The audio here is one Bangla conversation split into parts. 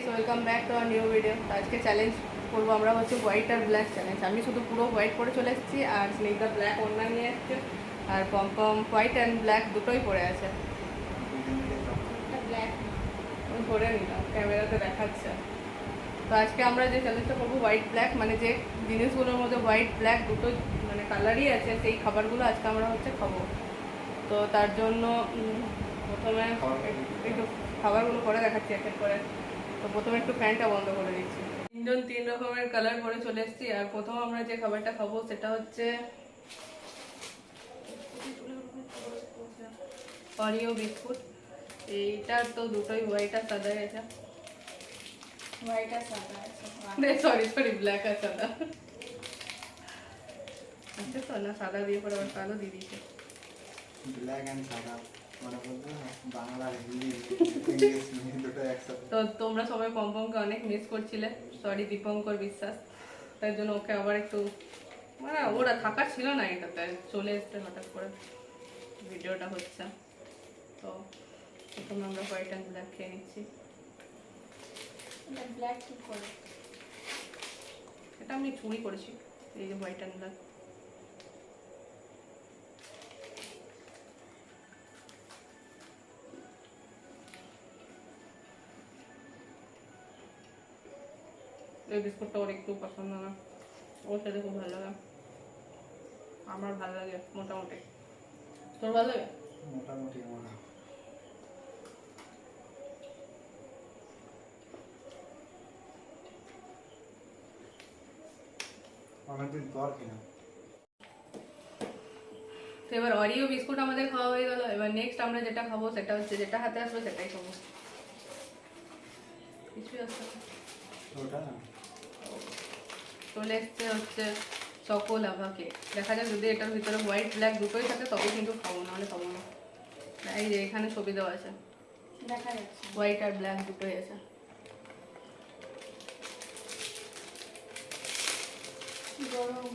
Welcome back to our new video. আজকে চ্যালেঞ্জ করবো আমরা হচ্ছে হোয়াইট আর ব্ল্যাক চ্যালেঞ্জ। আমি শুধু পুরো হোয়াইট পরে চলে এসেছি আর স্নেকদা ব্ল্যাক ওড়না নিয়ে এসছে আর পম্পম হোয়াইট অ্যান্ড ব্ল্যাক দুটোই পরে আছে। ব্ল্যাক আমি পরে নিলাম, ক্যামেরাতে দেখাচ্ছে। তো আজকে আমরা যে চ্যালেঞ্জটা করবো হোয়াইট ব্ল্যাক, মানে যে জিনিসগুলোর মধ্যে হোয়াইট ব্ল্যাক দুটো মানে কালারই আছে সেই খাবারগুলো আজকে আমরা হচ্ছে খাবো। তো তার জন্য প্রথমে একটু খাবারগুলো করে দেখাচ্ছি এক এক করে। তো প্রথমে একটু ফ্যানটা বন্ধ করে দিচ্ছি। তিনজন তিন রকমের কালার করে চলে এসেছি। আর প্রথম আমরা যে খাবারটা খাবো সেটা হচ্ছে অরিও বিস্কুট। এইটা তো দুটোই হোয়াইট আর সাদা আছে। হোয়াইট আর সাদা আছে, সরি ব্ল্যাক আর সাদা আচ্ছা। তো না সাদা দিয়ে পরে আবার কালো দিয়ে দিয়েছে। ব্ল্যাক এন্ড সাদা মানে বলতে বাংলা হিন্দি ইংলিশ দুটো একসাথে। তো তোমরা সবাই পম্পমকে অনেক মিস করছিলে, সরি দীপঙ্কর বিশ্বাস। তার জন্য ওকে আবার একটু মানে ওরা থাকার ছিল না, এটাতে চলে এসছে হঠাৎ করে ভিডিওটা হচ্ছে। তো প্রথমে আমরা হোয়াইট অ্যান্ড ব্ল্যাক খেয়ে নিচ্ছি। ব্ল্যাক কি করে? এটা আমি চুরি করেছি, এই যে হোয়াইট অ্যান্ড ব্ল্যাক। এই বিস্কুটটা ওর একটু পছন্দ না, ওর সাথে খুব ভালো লাগে। আমার ভালো লাগে মোটামুটি। তোর ভালো লাগে? মোটামুটি আমার অনেকদিন পর খেলাম। তো এবার অরিও বিস্কুট আমাদের খাওয়া হয়ে গেল। এবার নেক্সট আমরা যেটা খাবো সেটা হচ্ছে যেটা হাতে আসবে সেটাই খাবো। কিছুই আসছে না। ওটা চলে এসছে হচ্ছে চকো লাভা কেক। দেখা যাক যদি এটার ভিতরে হোয়াইট ব্ল্যাক দুটোই থাকে তবে কিন্তু খাবো, নাহলে খাবো না। এই যে এখানে ছবি দেওয়া আছে, দেখা যাচ্ছে হোয়াইট আর ব্ল্যাক দুটোই আছে। গরম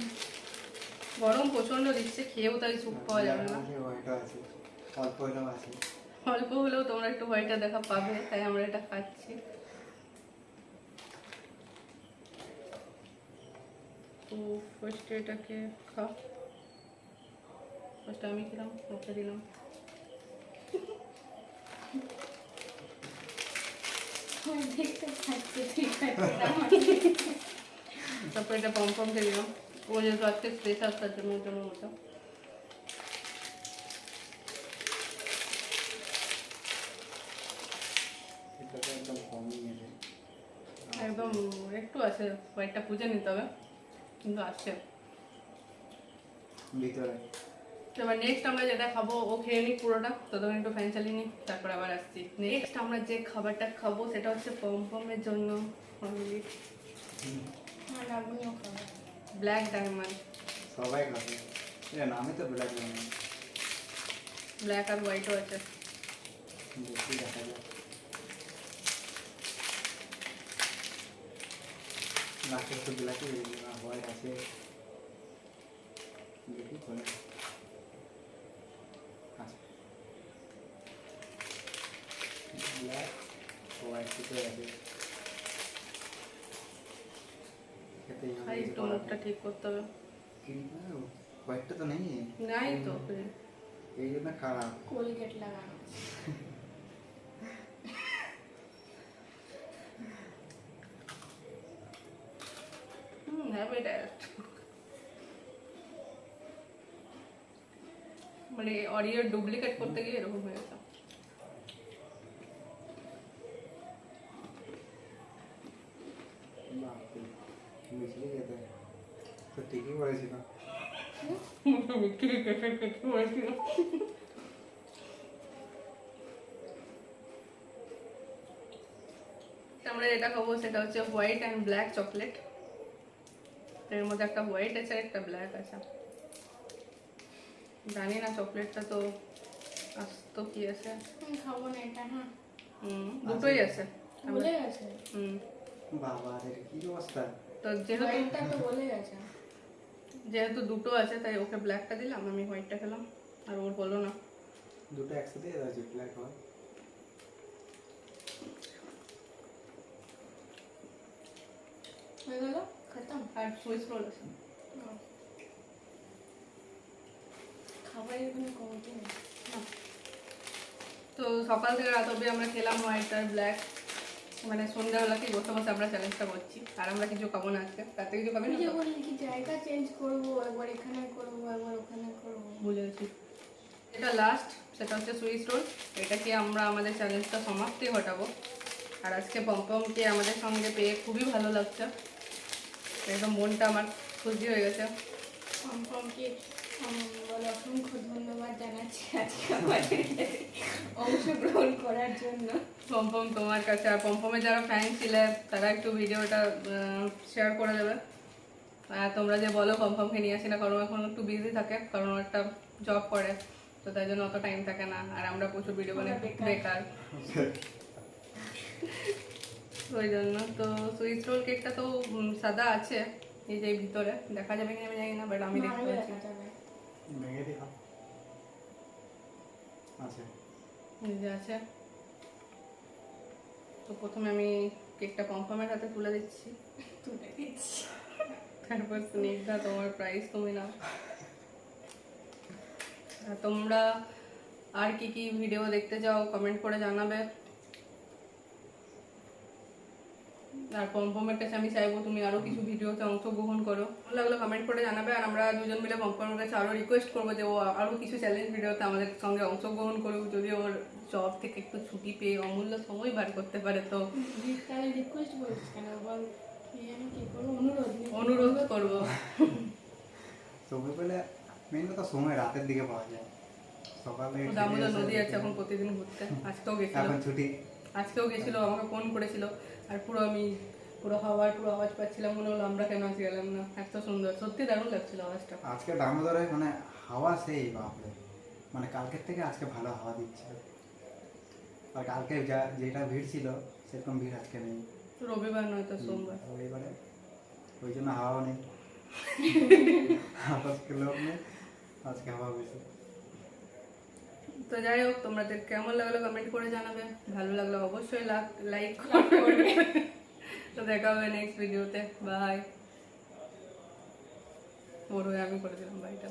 গরম প্রচন্ড দিচ্ছে, খেয়েও তাই সুপ পাওয়া যাবে না। ওইটা আছে, অল্প হলেও আছে। অল্প হলেও তোমরা একটু হোয়াইটটা দেখা পাবে, তাই আমরা এটা খাচ্ছি। তো ফার্স্ট এটাকে খা। ফার্স্ট আমি খেলাম, ওকে দিলাম। দেখতে পাচ্ছি, ঠিক আছে। তারপর এটা পমপমকে দিলাম, ও যেহেতু আজকে স্পেশাল তার জন্য ওর জন্য ওটা। এটা তো একদম কমই আছে, একদম একটু আছে, হোয়াইটটা পুজে নিতে হবে কিন্তু আসছে ভিতরে। তো এবার নেক্সট আমরা যেটা খাবো ও খেয়ে নিই পুরোটা, ততক্ষণ একটু ফ্যান চালিয়ে নিই, তারপর আবার আসছি। নেক্সট আমরা যে খাবারটা খাবো সেটা হচ্ছে পমপমের জন্য ব্ল্যাক ডায়মন্ড। সবাই খাবে, এটা নামে তো ব্ল্যাক ডায়মন্ড। ব্ল্যাক আর হোয়াইটও আছে। দেখি দেখা যায়, লাস্টে তো ব্ল্যাকই হোয়াইট আছে। দেখি কোনে আছে ব্ল্যাক হোয়াইট দুটো আছে। খেতেই হবে, আর একটু মুখটা ঠিক করতে হবে। হোয়াইটটা তো নেই, নাই তো এই জন্য খারাপ। কোলগেট লাগানো মানে অরিওর ডুপ্লিকেট করতে গিয়ে এরকম হয়ে গেছে। মিশিয়ে যেতে তো ঠিকই বলেছিল। আমরা যেটা খাবো সেটা হচ্ছে হোয়াইট অ্যান্ড ব্ল্যাক চকলেট। এর মধ্যে একটা হোয়াইট আছে একটা ব্ল্যাক আছে। জানি না চকলেটটা তো আসতো কি আছে। খাবো না এটা। হ্যাঁ দুটোই আছে, বলে গেছে। বাবা রে কি অবস্থা। তো যেহেতু দুটো আছে তাই ওকে ব্ল্যাকটা দিলাম, আমি হোয়াইটটা খেলাম। আর ওর বলো না দুটো একসাথে আছে ব্ল্যাক হয়। হয়ে গেল খতম। আর সুইচ রোল আছে। খাবারের কোনো কমতি নেই। তো সকাল থেকে রাত অবধি আমরা খেলাম হোয়াইট আর ব্ল্যাক, মানে সন্ধ্যাবেলাকে বসে বসে আমরা চ্যালেঞ্জটা করছি। আর আমরা কিছু খাবো না আজকে, তাতে কিছু খাবি না তুই যে তো? বললি কি জায়গা চেঞ্জ করবো, একবার এখানে করবো একবার ওখানে করবো। ভুলে গেছি। এটা লাস্ট, সেটা হচ্ছে সুইচ রোল। এটাকে আমরা আমাদের চ্যালেঞ্জটা সমাপ্তি ঘটাবো। আর আজকে পম্পমকে আমাদের সঙ্গে পেয়ে খুবই ভালো লাগছে, একদম মনটা আমার খুশি হয়ে গেছে। পম্পমকে বলে অসংখ্য ধন্যবাদ জানাচ্ছি আজকে আমাদের অংশগ্রহণ করার জন্য। পম্পম তোমার কাছে, আর পম্পমের যারা ফ্যান ছিলে তারা একটু ভিডিওটা শেয়ার করে দেবে। আর তোমরা যে বলো পম্পমকে নিয়ে আসি না, কারণ এখন একটু বিজি থাকে, কারণ ও একটা জব করে, তো তাই জন্য অত টাইম থাকে না। আর আমরা প্রচুর ভিডিও বানাই, বেকার, ওই জন্য। তো সুইচ রোল কেকটা তো সাদা আছে, এই যে ভিতরে দেখা যাবে কিনা আমি জানি না, বাট আমি দেখতে ভালো পাচ্ছি। দেখা যাবে। ভেঙে দেখা আছে। এই যে আছে। তো প্রথমে আমি কেকটা পম্পমের হাতে তুলে দিচ্ছি, তুলে দিচ্ছি। তারপর স্নেকটা তোমার প্রাইস তুমি নাও। আর তোমরা আর কি কি ভিডিও দেখতে চাও কমেন্ট করে জানাবে। আর পম্পমের কাছে আমি চাইবো তুমি আরো কিছু ভিডিওতে অংশগ্রহণ করো, ভালো লাগলো কমেন্ট করে জানাবে। আর আমরা দুজন মিলে পম্পমের কাছে আরো রিকোয়েস্ট করবো যে ও আরো কিছু চ্যালেঞ্জ ভিডিওতে আমাদের সঙ্গে অংশগ্রহণ করুক, যদি ওর জব থেকে একটু ছুটি পেয়ে অমূল্য সময় বার করতে পারে। তো তাহলে রিকোয়েস্ট বলছিস কেন? বল কি জানি কি করবো, অনুরোধ অনুরোধ করবো। সময় পেলে মেন কথা সময় রাতের দিকে পাওয়া যায়। সকালে দামোদর নদী আছে এখন প্রতিদিন ঘুরতে, আজকেও গেছিল, এখন ছুটি। আজকেও গেছিল, আমাকে ফোন করেছিল। আর পুরো আওয়াজ পাচ্ছিলাম, মনে হলো আমরা কেন আজকে গেলাম না। এত সুন্দর, সত্যি দারুণ লাগছিল আওয়াজটা। আজকে দামোদরে মানে হাওয়া সেই বাপরে, মানে কালকের থেকে আজকে ভালো হাওয়া দিচ্ছে। আর কালকে যেটা ভিড় ছিল সেরকম ভিড় আজকে নেই। রবিবার নয় তো সোমবার। রবিবারে ওই জন্য হাওয়াও নেই, আজকে লোক নেই, আজকে হাওয়া বেশি। তো যাই হোক, তোমাদের কেমন লাগলো কমেন্ট করে জানাবে, ভালো লাগলো অবশ্যই লাইক করবে। তো দেখা হবে নেক্সট ভিডিওতে, বাই। ওর হয়ে আমি করে দিলাম বাইটা।